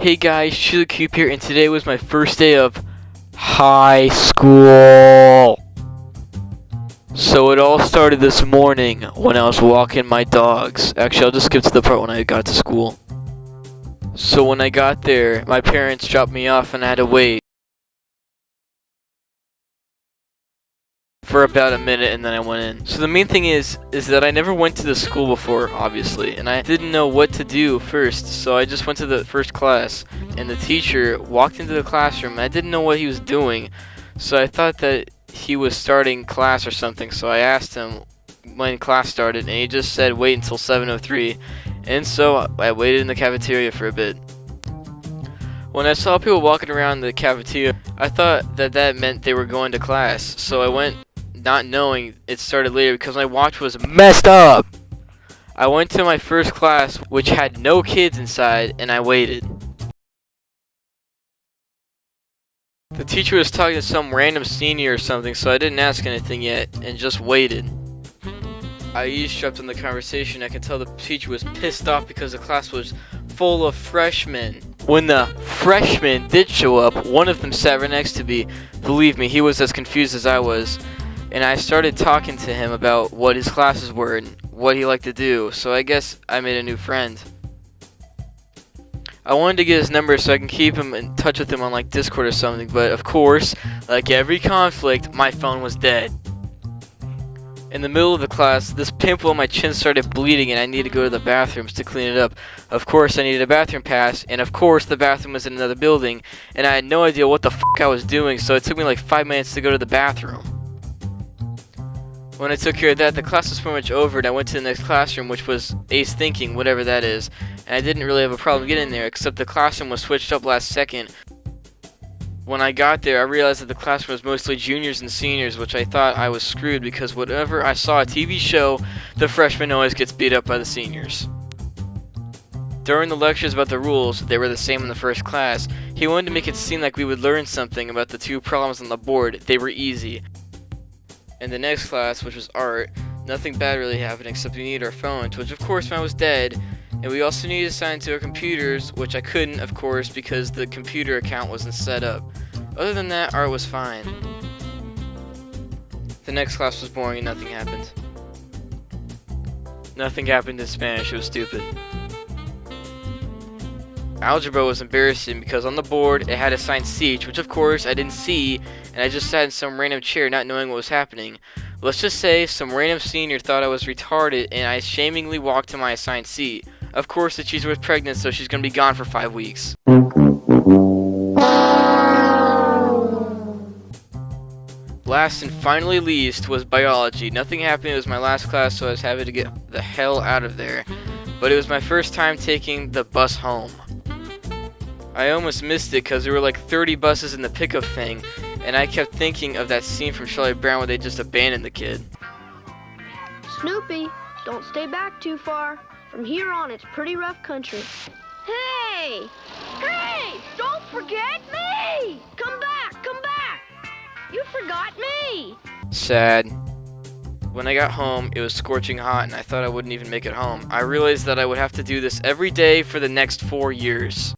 Hey guys, Cube here, and today was my first day of high school. So it all started this morning when I was walking my dogs. Actually, I'll just skip to the part when I got to school. So when I got there, my parents dropped me off and I had to wait for about a minute, and then I went in. So the main thing is that I never went to the school before, obviously, and I didn't know what to do first, so I just went to the first class, and the teacher walked into the classroom, and I didn't know what he was doing, so I thought that he was starting class or something, so I asked him when class started, and he just said wait until 7:03, and so I waited in the cafeteria for a bit. When I saw people walking around the cafeteria, I thought that meant they were going to class, so I went not knowing it started later because my watch was messed up. I went to my first class, which had no kids inside, and I waited. The teacher was talking to some random senior or something, so I didn't ask anything yet and just waited. I eavesdropped on the conversation. I could tell the teacher was pissed off because the class was full of freshmen. When the freshmen did show up, one of them sat right next to me. Believe me, he was as confused as I was. And I started talking to him about what his classes were and what he liked to do, so I guess I made a new friend. I wanted to get his number so I can keep him in touch with him on like Discord or something, but of course, like every conflict, my phone was dead. In the middle of the class, this pimple on my chin started bleeding and I needed to go to the bathrooms to clean it up. Of course, I needed a bathroom pass, and of course the bathroom was in another building, and I had no idea what the fuck I was doing, so it took me like 5 minutes to go to the bathroom. When I took care of that, the class was pretty much over, and I went to the next classroom, which was Ace Thinking, whatever that is, and I didn't really have a problem getting there, except the classroom was switched up last second. When I got there, I realized that the classroom was mostly juniors and seniors, which I thought I was screwed because whenever I saw a TV show, the freshman always gets beat up by the seniors. During the lectures about the rules, they were the same in the first class. He wanted to make it seem like we would learn something about the two problems on the board. They were easy. In the next class, which was art, nothing bad really happened except we needed our phones, which of course mine was dead, and we also needed to sign into our computers, which I couldn't, of course, because the computer account wasn't set up. Other than that, art was fine. The next class was boring and nothing happened. Nothing happened in Spanish, it was stupid. Algebra was embarrassing because on the board it had assigned seats, which of course I didn't see, and I just sat in some random chair not knowing what was happening. Let's just say some random senior thought I was retarded and I shamingly walked to my assigned seat. Of course the teacher was pregnant, so she's gonna be gone for 5 weeks. Last and finally least was biology. Nothing happened, it was my last class, so I was happy to get the hell out of there. But it was my first time taking the bus home. I almost missed it because there were like 30 buses in the pickup thing, and I kept thinking of that scene from Charlie Brown where they just abandoned the kid. Snoopy, don't stay back too far. From here on, it's pretty rough country. Hey! Hey! Don't forget me! Come back! Come back! You forgot me! Sad. When I got home, it was scorching hot, and I thought I wouldn't even make it home. I realized that I would have to do this every day for the next 4 years.